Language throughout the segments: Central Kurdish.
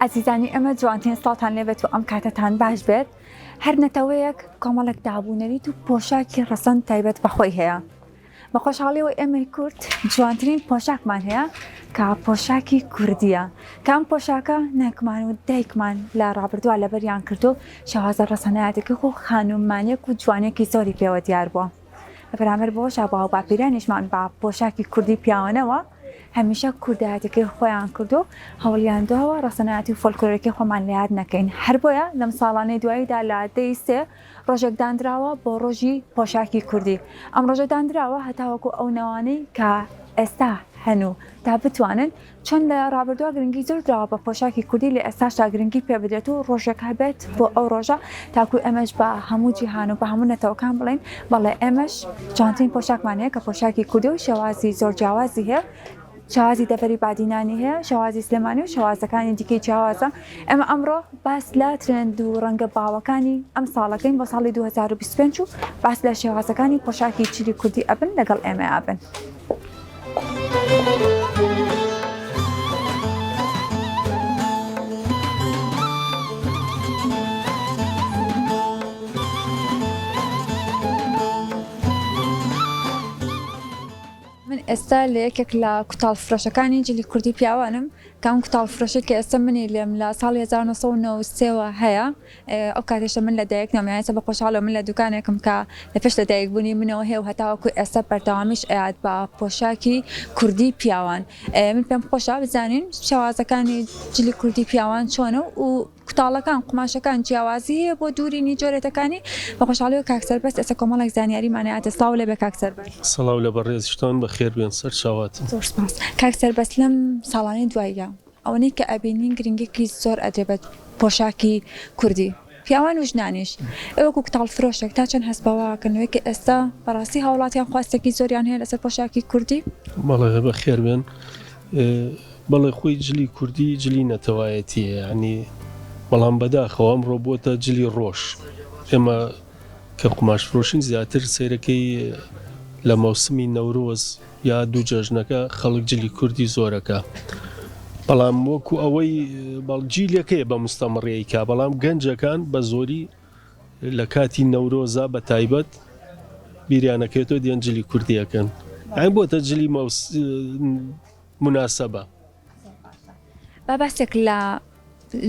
عزیزانی ئەمە جوانترین ساڵتان لێبێت و ئەم کاتتان باش بێت هەر نەتەوەیەک کۆمەڵێک دابوونەریت و پۆشاکی ڕەسەن تایبەت بەخۆی هەیە بە خۆشحاڵیەوە ئێمەی کورد جوانترین پۆشاکمان هەیە کە پۆشاکی کوردیە کام پۆشاکە نەکمان و دایکمان لە ڕابردووە لەبەریان کردو شەوازە ڕەسەنایەتێکی خۆ خانومانیەک و جوانێکی زۆری پێوە دیار بووە بەرامبەر بەوە شاباو باپیرانیشمان بە پۆشاکی کوردی پیاوانەوە هەمیشە کوردایەتەکەی خۆیان کردو هەوڵیان داوە ڕەسەنایەتی و فۆلکلۆرێکی خۆمان لە یاد نەکەین هەر بۆیە لەم ساڵانەی دواییدا لە دەی سێ ڕۆژێک دانراوە بۆ ڕۆژی پۆشاکی کوردی ئەم ڕۆژە دانراوە هەتاوەکو ئەو نەوانەی کە ئێستا هەنوو تا بتوانن چۆن لە ڕابردووە گرنگی زۆر درراوە بە پۆشاکی کوردی لە ئێستاشتا گرنگی پێ بدرێت و ڕۆژێک هەبێت بۆ ئەو ڕۆژە تاکو ئەمەش بە هەموو جیهان و بە هەموو نەتەوەکان بڵین بەڵێ ئێمەش جوانترین پۆشاکمان هەیە کە پۆشاکی کوردی و شێوازی زۆر جیاوازی هەیە شوازی دەبەری بادینانی هەیە شوازی سلێمانی و شوازەکانی دیکەی جیاوازە ئەمە ئەمڕۆ باس لە ترند و ڕەنگە باوەکانی ئەم ساڵەکەین بۆ ساڵی 2025 و باس لە شێوازەکانی پۆشاکی چیری کوردی ئەبن لەگەڵ ئێمە ئابن. من ئێستا لە یەکێک لە کوتاڵ فرۆشەکانی جلی کوردی پیاوانم کام کوتاڵ فرۆشێک کە ئێستا منی لێم لە ساڵی 1993ەوە هەیە ئەو کاتێشە من لە دایک نامیانسە بە خۆشحاڵە من لە دوکانێکم کە لە پێش لە دایکبوونی منەوە هەیە و هەتاوەکو ئێستا بەردەوامیش ئەیاد بە پۆشاکی کوردی پیاوان من پێم خۆشە بزانین شێوازەکانی جلی کوردی پیاوان چۆنە و کوتاڵەکان قماشەکان جیاوازی هەیە بۆ دوورینی جۆرێتەکانی بە خۆشحاڵیەوە کاکسەر بەس ئێستا کۆمەڵێک زانیاریمانەیەتە سڵاو لێ بە کاکسەر بەس سڵاو لە بەڕێزشتان بە خێر بێن سەر چاواتن زۆر سپاس کاکسەر بەس لەم ساڵانەی دواییە ئەوەی کە ئەبینین گرنگێکی زۆر ئەدرێبێت پۆشاکی کوردی پیاوان و ژنانیش ئەوەکو کوتاڵ فرۆشێک تا چەند هەستبەوەکردنەوەی کە ئێستا بەڕاستی هاوڵاتیان خواستێکی زۆریان هەیە لەسەر پۆشاکی کوردی بەڵێ بە خێر بێن بەڵێ خۆی جلی کوردی جلی نەتەوایەتیە ینی بەڵام بەداخەوە ئەمڕۆ بۆتە جلی ڕۆژ ئێمە کە قماش فرۆشین زیاتر سیرەکەی لە مەوسمی نەورۆز یا دوو جەژنەکە خەڵک جلی کوردی زۆرەکە بەڵام وەکو ئەوەی بەڵجیلەکەی بە مستەمڕێیکا بەڵام گەنجەکان بە زۆری لە کاتی نەورۆزە بە تایبەت بیریانەکەێتەوە دیێن جلی کوردیەکەن ئەین بۆتە جلی مناسەبە با باسێک لە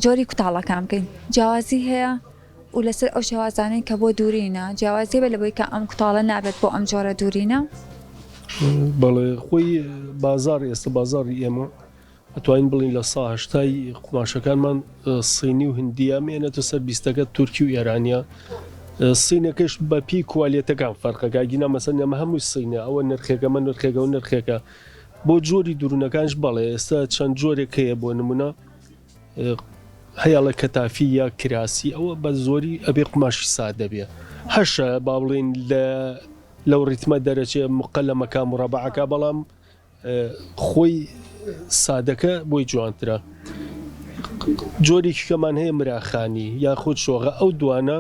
جۆری کوتاڵەکان بکەین جیاوازی هەیە و لەسەر ئەو شێوازانەی کە بۆ دوورینە جیاوازی بە لەبەوەی کە ئەم کوتاڵە نابێت بۆ ئەم جۆرە دوورینە بەڵێ خۆی بازار ئێستا بازاری ئێمە ئەتوانین بڵین لە ساهشتای قماشەکانمان سینی و هندیە مێنێتە سەر بیستەکە تورکی و ئێرانیا سینەکەش بە پێی کوالێتەکان فەرقەکە گینا مەسەن ئەمە هەمووی سینە ئەوە نرخێکەمە نرخێکە و نرخێکە بۆ جۆری دوورونەکانش بەڵێ ئێستا چەند جۆرێک هەیە بۆ نمونە هەیە لە کەتافی یا کراسی ئەوە بە زۆری ئەبێ قماشی سادە بێ هەشە با بڵین لەو ڕیتمە دەرەچێ مقەلەمەکە مڕەبعەکە بەڵام خۆی سادەکە بۆی جوانترە جۆرێکی کەمان هەیە مراخانی یا خۆت شۆغە ئەو دوانە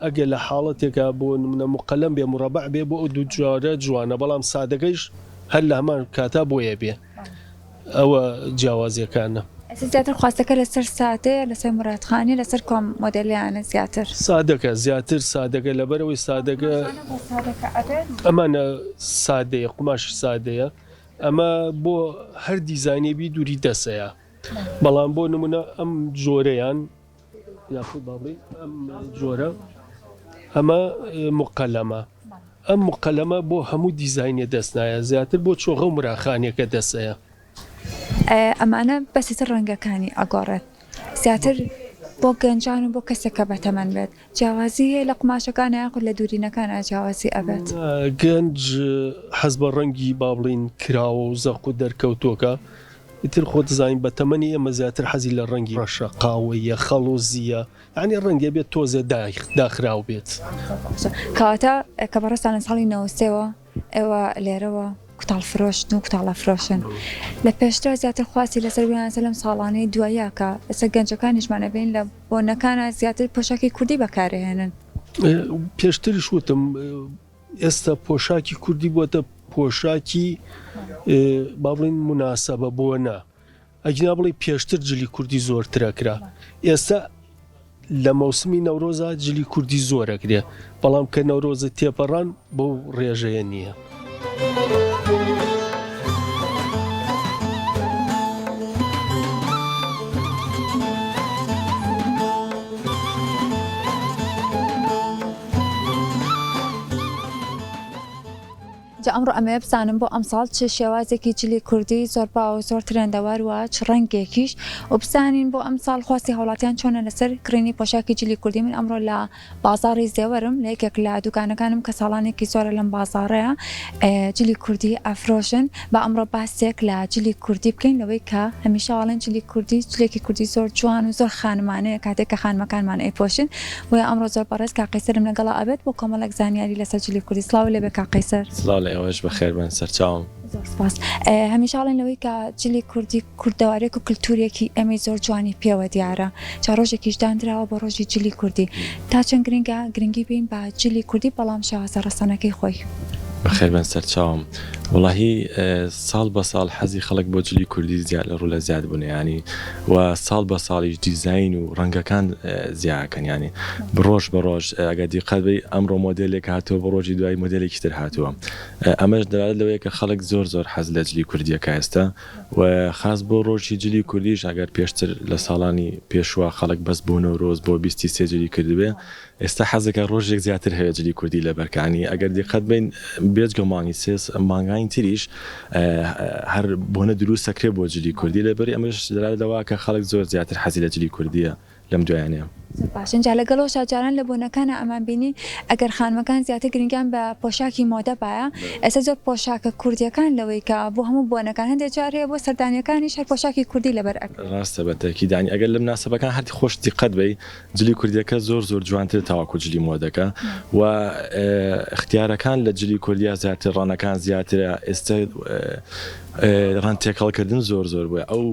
ئەگە لە حاڵەتێکە بۆ نمونە مقەلەم بێ مڕەبع بێ بۆ ئەو دوو جوارە جوانە بەڵام سادەکەیش هەر لە هەمان کاتا بۆیە بێ ئەوە جیاوازیەکانە زیاتر خواستەکە لەسەر ساتەیە لەسەر مراتخانی لەسەر کۆم مۆدلیانە زیاتر سادەکە زیاتر سادەکە لەبەرەوەی سادەکە ئەمانە سادەیە قماشی سادەیە ئەمە بۆ هەر دیزانێبی دووری دەسەیە بەڵام بۆ نمونە ئەم جۆرەیان یاخود باڵێ ئەم جۆرە ئەمە مقەلەمە ئەم مقەلەمە بۆ هەموو دیزاینێ دەستنایە زیاتر بۆ چۆغە و مراخانیەکە دەسەیە ئەمانە بەسیتر ڕەنگەکانی ئەگۆڕێت زیاتر بۆ گەنجان و بۆ کەسێکە بەتەمەن بێت جیاوازی هەیە لە قماشەکان یاخود لە دوورینەکان جیاوازی ئەبێت گەنج حەز بە ڕەنگی با بڵین کراوە و زەق و دەرکەوتۆکە ئیتر خۆت زانین بە تەمەنی ئێمە زیاتر حەزی لە ڕەنگی ڕەشە قاوەیە خەڵۆزیە یعنی ڕەنگە بێت تۆزێ داخراو بێت کەواتە کە بەڕێستان لە ساڵی 93ەوە ئێوە لێرەوە کوتاڵ فرۆشتن و کوتاڵە فرۆشن لە پێشتر زیاتر خواستی لەسەر ویانسە لەم ساڵانەی دواییاکە ئێستا گەنجەکانیشمانە بین لە بۆنەکانە زیاتر پۆشاکی کوردی بەکارهێنن پێشتریش وتم ئێستا پۆشاکی کوردی بۆتە پۆشاکی با بڵین مناسەبە بۆنە ئەگینا بڵێ پێشتر جلی کوردی زۆرترەکرا ئێستا لە مەوسمی نەورۆزە جلی کوردی زۆرەکرێ بەڵام کە نەورۆزە تێپەڕان بەو ڕێژەیە نییە. جا ئەمڕۆ ئەمە بزانم بۆ ئەم ساڵ چ شێوازێکی جلی کوردی زۆر باوە زۆر ترێندەوار وە چ ڕەنگێکیش و بزانین بۆ ئەم ساڵ خواستی هاوڵاتیان چۆنە لەسەر کڕینی پۆشاکی جلی کوردی. من ئەمڕۆ لە بازاڕی زێوەرم لە یەکێک لە دوکانەکانم کە ساڵانێکی زۆرە لەم بازاڕەیە جلی کوردی ئەفرۆشن بە ئەمڕۆ باسێک لە جلی کوردی بکەین لەوەی کە هەمیشە واڵێن جلی کوردی جلێکی کوردی زۆر جوان و زۆر خانمانەیە کاتێک کە خانمەکانمان ئەیپۆشن وە ئەمڕۆ زۆر بەڕێز کاقەیسەرم لەگەڵا ئەبێت بۆ کۆمەڵێک زانیاری لەسەر جلی کوردی. سڵاو لێبێ کاقەیسەر. ئێوەش بەخێر بن سەرچاوم. زۆر سپاس. هەمیشاڵێن لەوەی کە جلی کوردی کوردەوارێک و کللتورێکی ئەمەی زۆر جوانی پێوە دیارە چا ڕۆژێکیش دانراوە بە ڕۆژی جلی کوردی تا چەند گرنگی بین بە جلی کوردی بەڵام شێوازە ڕەسەنەکەی خۆی. بەخێر بن سەرچاوم. وڵاهی ساڵ بە ساڵ حەزی خەڵک بۆ جلی کوردی زیاد لە ڕوو لە زیاد بوون ینی و ساڵ بە ساڵیش دیزین و ڕەنگەکان زیاکەن ینی بڕۆژ بە ڕۆژ ئەگە دیقەت بی ئەمڕۆ مۆدلێک هاتووە بە ڕۆژی دوای مۆدلێکی تر هاتووە. ئەمەش دەرات لەوەیە کە خەڵک زۆر حەز لە جلی کوردیەکە ئێستا و خاص بۆ ڕۆژی جلی کوردیش ئەگەر پێشتر لە ساڵانی پێشوە خەڵک بەس بوون و ڕۆز بۆ 23 جلی کردبێ ئێستا حەزەکە ڕۆژێک زیاتر هەیە جلی کوردی لەبەرکانی ئەگەر دیقەت بین بێجگە مانگی سێ مانگای تریش هەر بۆنە دروستەکرێ بۆ جلی کوردی لەبەری ئەمەش دەرادەوە کە خەڵک زۆر زیاتر حەزی لە جلی کوردیە لەم دوایانەیە. باشن جا لەگەڵەوە شاجاران لە بۆنەکانە ئەمان بینی ئەگەر خانمەکان زیاتر گرنگیان بە پۆشاکی مۆدە باە ئێستا زۆر پۆشاکە کوردیەکان لەوەی کە بۆ هەموو بۆنەکان هەندێک جارەیە بۆ سەردانیەکانی شەر پۆشاکی کوردی لەبەر ڕاستە بەتەکی دانی ئەگەر لە مناسبەکان هەرتی خۆش دیقەت بی جلی کوردیەکە زۆر جوانتر تاواکو جلی مۆدەکە و اختیارەکان لە جلی کوردیا زیاتر ڕانەکان زیاترە ئێستا ڕان تێکەڵکردن زۆر بووە ئەو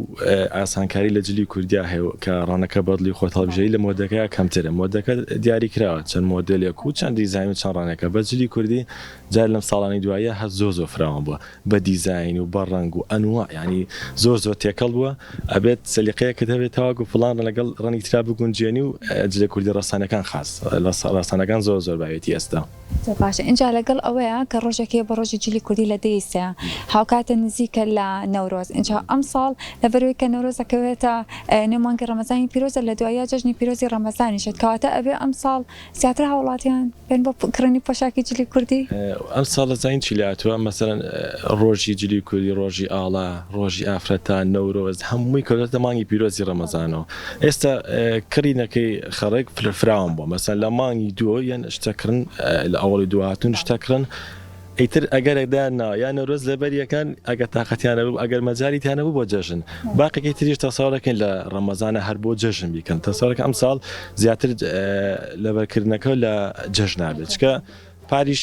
ئاسانکاری لە جلی کوردیا هەیە کە ڕانەکە بەدڵی خۆ هەڵبژەی لە مۆدەکە کەمترە مۆدەکە دیاری کراوە چەند مۆدلێک و چەند دیزاین و چەند ڕانەکە بە جلی کوردی جار لەم ساڵانی دوایە هە زۆر فراوان بووە بە دیزاین و بە ڕنگ و ئەنوە ینی زۆر تێکەڵ بووە ئەبێت سەلیقەیەکە دەبێتەوە و فلان لەگەڵ ڕەنی ترا بگونجێنی و جلی کوردی ڕاستانەکان خاص لە ڕاستانەکان زۆر بایەتی ئێستا. باشە اینجا لەگەڵ ئەوەیە کە ڕۆژێکی بە ڕۆژی جلی کوردی لە دەیسە هاوکاتە نزیکە لە نەورۆز اینجا ئەم ساڵ لەبەرەوەی کە نەورۆزەکەوێتە نێوانگە ڕەمەزانی پیرۆزە لە دوایە جەژنی پیرۆزی ڕەمەزانیشت کەواتە ئەبێ ئەم ساڵ زیاتر هاوڵاتیان بێن بۆ کڕنی پۆشاکی جلی کوردی. ئەم ساڵ زین چی لاتوە مەسەرەن ڕۆژی جلی کوردی ڕۆژی ئاڵا ڕۆژی ئافرەتان نەورۆز هەمووی کەوتە مانگی پیرۆزی ڕەمەزانەوە ئێستا کڕینەکەی خەڕێک فراوان بووە مەسەن لە مانگی دووە یان شتەکردن لە ئەوڵی دوهاتون شتەکردن ئیتر ئەگەرێکدا یان نەورۆز لەبەریەکان ئەگە تااقەتیانە بوو ئەگەر مەجاریتیانە بوو بۆ جەژن باقیەکەی تریش تەساوڕەکەین لە ڕەمەزانە هەر بۆ جەژن بیکەن تەساوڕەکە ئەم ساڵ زیاتر لەبەرکردنەکە لە جەژنابێت چکە پاریش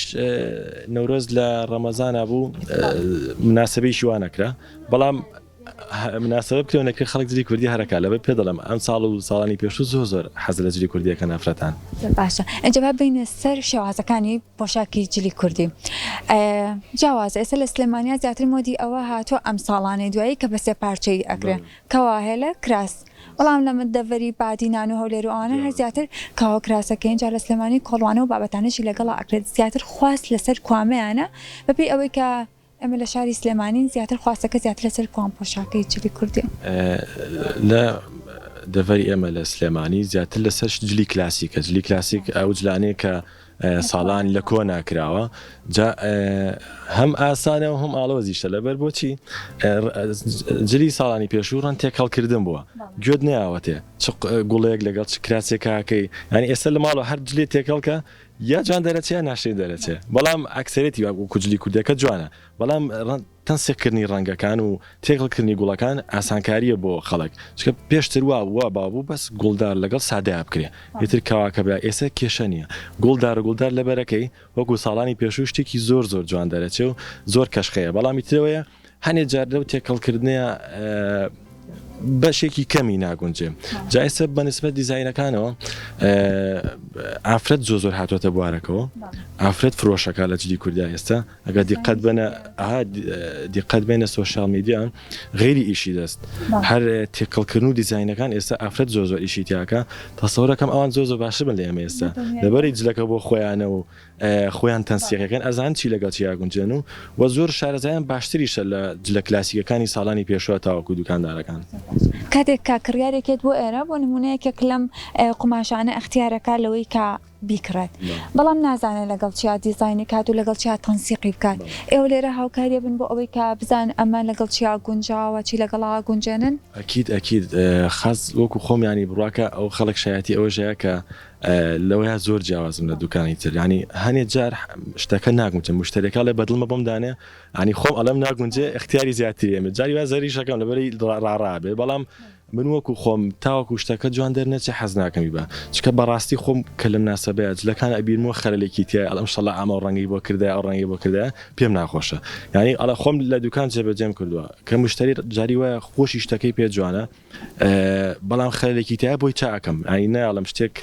نەورۆز لە ڕەمەزانە بوو مناسبەی شوانەکرا بەڵام مناسبە بکرێن نەکرێت خەڵک جلی کوردی هەرەکە لەبەر پێ دەڵم ئەم ساڵ و ساڵانی پێشوو زۆر حەز لە جلی کوردیەکە نافرەتان. باشە ئەجەبا بینە سەر شێوازەکانی پۆشاکی جلی کوردی جیاوازە ئێستا لە سلێمانیا زیاتر مۆدی ئەوە هاتووە ئەم ساڵانەی دوایی کە بە سێ پارچەی ئەکرێ کەوا هێلە کراس بەڵام لە مدەڤەری بادینان و هەولێر و ئەوانە هەر زیاتر کاوە کراسەکەین جا لە سلێمانی کۆڵوانە و بابەتانەشی لەگەڵا ئەکرێت زیاتر خواست لەسەر کوامەیانە بەپێی ئەوەی کە ئەمە لە شاری سلێمانین زیاتر خواستەکە زیاتر لەسەر کوام پۆشاکەی جلی کوردی لە دەڤەری ئێمە لە سلێمانی زیاتر لەسەر جلی کلاسیک ئەو جلانەیە کە ساڵان لە کۆ ناکراوە جا هەم ئاسانە و هەم ئاڵۆزیشە لەبەر بۆچی جلی ساڵانی پێشوو ڕەن تێکەڵکردن بووە گوێت نەیاوەتێ چ گوڵەیەک لەگەڵ چ کراسێکاکەی ینی ئێستا لە ماڵەوە هەر جلی تێکەڵکە یا جوان دەرەچێ ناشری دەرەچێ بەڵام ئەکسەرێتی کوجلی کوردەکە جوانە بەڵام تەنسێکردنی ڕەنگەکان و تێکڵکردنی گوڵەکان ئاسانکاریە بۆ خەڵک چکە پێشتر وا بابوو بەس گوڵدار لەگەڵ سادەیا بکرێ ئیتر کاواکە بە ئێستا کێشە نییە گوڵدار لەبەرەکەی وەکو ساڵانی پێشوو شتێکی زۆر جوان دەرەچێ و زۆر کەشخەیە بەڵامی ترەوەیە هەنێ جار لەو تێکەڵکردنیە بەشێکی کەمی ناگونجێ جا ئێستا بەنسبەت دیزاینەکانەوە ئافرەت زۆر هاتوۆتە بوارەکەەوە ئافرەت فرۆشەکە لە جلی کوردیا ئێستا ئەگەر دیقەت بێنە سۆشال میدیان غێری ئیشی دەست هەر تێکەڵکردن و دیزاینەکان ئێستا ئافرەت زۆر ئیشی تیاکە تەسەورەکەم ئەوان زۆر باشە بن لە ئێمە ئێستا لەبەری جلەکە بۆ خۆیانە و خۆیان تەنسیەکەن ئەزان چی لەگەڵ چیاگونجێن و زۆر شارەزایان باشتریشە لە جلە کلاسیکەکانی ساڵانی پێشوە تاوەکو دوکاندارەکان کاتێک کا کڕیارێکێت بۆ ئێرە بۆ نمونەیەکێک لەم قماشانە ئەختیارەکە لەوەی کا بیکڕێت بەڵام نازانێت لەگەڵ چیا دیزاینی کات و لەگەڵ چیا تەنسیقی بکات ئێوە لێرە هاوکاریە بن بۆ ئەوەی کە بزان ئەمە لەگەڵ چیا گونجاوە چی لەگەڵا گونجێنن ئەکید خاص وەکو خۆمیانی بڕواکە ئەو خەڵک شایەتی ئەوە ژەیە کە لەوەیە زۆر جیاوازم لە دوکانی تر ینی هەنێ جار شتەکە ناگونجە مشتێکا لە بەدڵمە بۆمدانێ ئەنی خۆم ئەلم ناگونجێ اختیاری زیاتری ئێمە جاری وا زەریشەکەم لەبەری ڕاڕابێ بەڵام من وەکو خۆم تاوەکو شتەکە جوان دەرنەچێ حەز ناکەمی بە چکە بەڕاستی خۆم کە لەم ناسەبەیە جلەکان ئەبیرمەوە خەرلێکی تیا ئەڵم شەڵە ئەمە ڕەنگی بۆ کردای ئەو ڕەنگی بۆ کردای پێم ناخۆشە ینی ئەڵە خۆم لە دوکان جێبەجێم کردووە کە مشتری جاری وایە خۆشی شتەکەی پێ جوانە بەڵام خەرلێکی تیا بۆی چاکەم ئەی ناڵم شتێک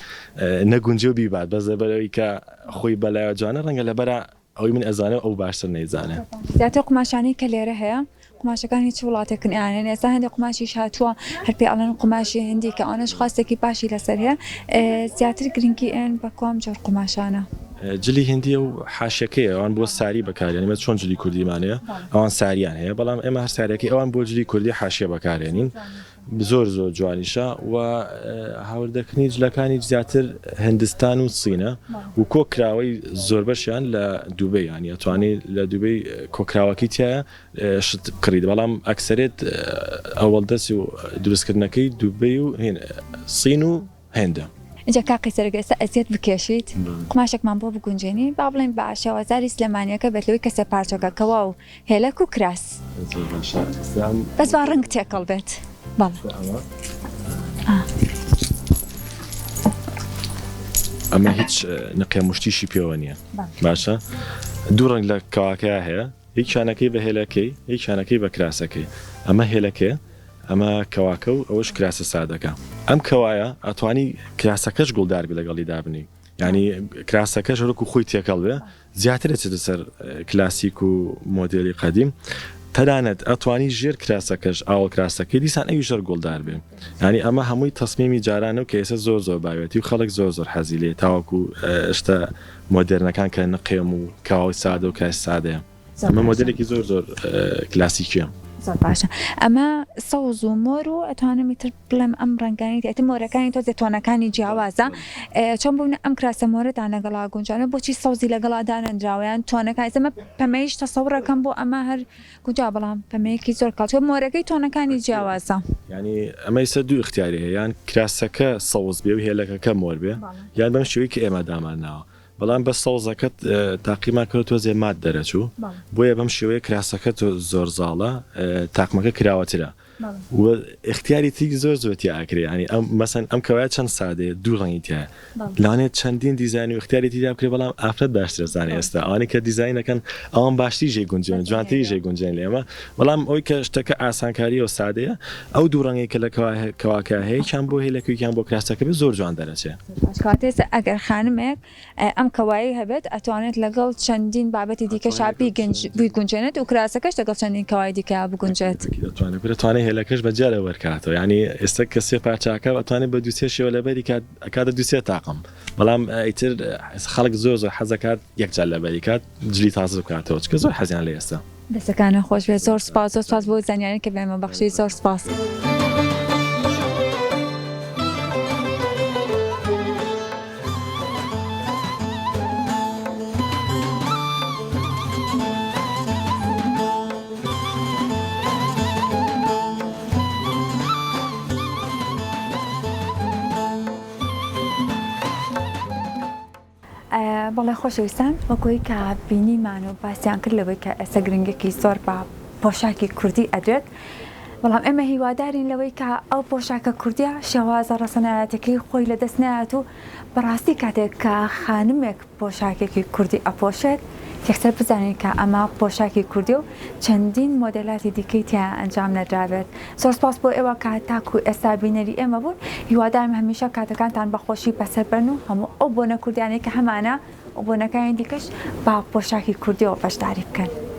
نەگونجێ و بیبات بەس لەبەرەوەی کە خۆی بەلایە جوانە ڕەنگە لەبەرە ئەوی من ئەزانێ ئەو باشتر نەیزانێ زیاتر قماشانی کە لێرە هەیە قماشەکان هیچ وڵاتێکن یانێن ئێستا هەندێک قماشیش هاتووە هەر پێ ئەڵێن قماشی هندی کە ئەوانەش خواستێکی باشی لەسەر هەیە زیاتر گرنگی ئێن بە کۆم جۆر قماشانە جلی هندی و حاشەکەی ئەوان بۆ ساری بەکارێنی مە چۆن جلی کوردیمانەیە ئەوان ساریان هەیە بەڵام ئێمە هەر ساریەکەی ئەوان بۆ جلی کوردی حاشیە بەکارێنین زۆر جوانیشە و هاوردەکردنی جلەکانی زیاتر هندستان و چینە و کۆکراوەی زۆر بەشیان لە دووبەی ینی ئەتوانێت لە دووبەی کۆکراوەکی تایە شت کڕید بەڵام ئەکسەرێت ئەوەڵدەسی و دروستکردنەکەی دووبەی و سین و هێندە اینجا کاقی سەرگەستا ئەزیەت بکێشیت قماشێکمان بۆ بگونجێنی با بڵێن باشەوە زاری سلێمانیەکە بێتلەوەی کەسە پارچەکەکەوە و هێلک و کراس بەس با ڕنگ تێکەڵ بێت ئەمە هیچ نقێ مشتیشی پێوە نییە باشە دوو ڕنگ لە کەواکەیە هەیە هیچیانەکەی بە هێلەکەی هیچیانەکەی بە کراسەکەی ئەمە هێلەکەی ئەمە کەواکە و ئەوەش کراسە سادەکە ئەم کەوایە ئەتوانی کراسەکەش گوڵداربی لەگەڵی دابنی ینی کراسەکەش ڕک و خۆی تێکەڵ بێ زیاتر چێتە سەر کلاسیک و مۆدێلی قەدیم تەنانەت ئەتوانی ژێر کراسەکەش ئاوە کراسەکەی دیسان ئەوی ژەر گوڵدار بێ ینی ئەمە هەمووی تەسمیمی جارانە و کە ئێستا زۆر بایەتی و خەڵک زۆر حەزی لێ تاوەکو شتە مۆدرنەکان کە نقێم و کاوی سادە و کاس سادەیە ئەمە مۆدلێکی زۆر کلاسیکیە زۆر باشە ئەمە سەوز و مۆر و ئەتوانم تر بڵێم ئەم ڕنگانی ئەتی مۆرەکانی تۆ زێتۆنەکانی جیاوازە چۆن بوون ئەم کراسە مۆرەدان لەگەڵا گونجانە بۆچی سەوزی لەگەڵا دانەنراوەیان تۆنەکان ئەمە پەمەیش تەسەوڕەکەم بۆ ئەمە هەر گونجا بەڵام پەمەیەکی زۆر کاڵ مۆرەکەی تۆنەکانی جیاوازە ینی ئەمە ئێستا دوو اختیاری هەیە یان کراسەکە سەوز بێ و هێلەکەکە مۆر بێ یان بەم شێوەیە کە ئێمە دامانناوە بەڵام بە سەوزەکەت تاقیمان کردوە زێمات دەرەچوو بۆیە بەم شێوەیە کراسەکە تۆ زۆر زاڵە تاقمەکە کراوەترە و اختیاری تری زۆرتی ئاکرێ ینی مەسەن ئەم کەوایە چەند سادەیە دوو ڕەنگی تایە لەوانێت چەندین دیزاین و اختیاری تری بکرێ بەڵام ئافرەت باشترە زانێ ئێستا ئەوانەی کە دیزاینەکەن ئەوان باشتری ژێگونجێن جوانتری ژێگونجێن لێمە بەڵام ئەوی کە شتەکە ئاسانکاری و سادەیە ئەو دوو ڕەنگی کە لە کەواکە هەیە چیان بۆ هێلەکەیان بۆ کراسەکە بێ زۆر جوان دەرەچێ کاتێستا ئەگەر خانمێک ئەم کەوایی هەبێت ئەتوانێت لەگەڵ چەندین بابەتی دیکە شاپی بگونجێنێت و کراسەکەش لەگەڵ چەندین کەوای دیکە بگونجێت دەتوانێت هێلەکەش بەجارە وەرکاتەوە ینی ئێستا کە سێ پارچاکە ئەتوانێت بە دووسێ شێوە لەبەری کاتە دووسێ تاقم بەڵام ئیتر خەڵک زۆر حەزەکات یەکجار لەبەری کات جلی تازە بکاتەوە چکە زۆر حەزیان لە ئێستا دەستەکانە خۆش بێت زۆر سپاس بۆ زانیاری کە بێمە بەخشی زۆر سپاس. بەڵێ خۆشەویستان وەکۆی کە بینیمان و باسییان کرد لەوەی کە ئێستا گرنگێکی زۆر بە پۆشاکی کوردی ئەدرێت بەڵام ئێمە هیوادارین لەوەی کە ئەو پۆشاکە کوردیا شێوازە ڕەسەنایەتەکەی خۆی لەدەست نایەت و بەڕاستی کاتێک کە خانمێک پۆشاکێکی کوردی ئەپۆشێت یەکسەر بزانین کە ئەمە پۆشاکی کوردی و چەندین مۆدەلاتی دیکەی تیان ئەنجام نەدرابێت. زۆر سپاس بۆ ئێوە کە تاکو ئێستا بینەری ئێمە بوون. هیوادارم هەمیشە کاتەکانتان بەخۆشی بەسەر بن و هەموو ئەو بۆنە کوردیانەی کە هەمانە ئەو بۆنەکانی دیکەش با پۆشاکی کوردیەوە بەشداری بکەن.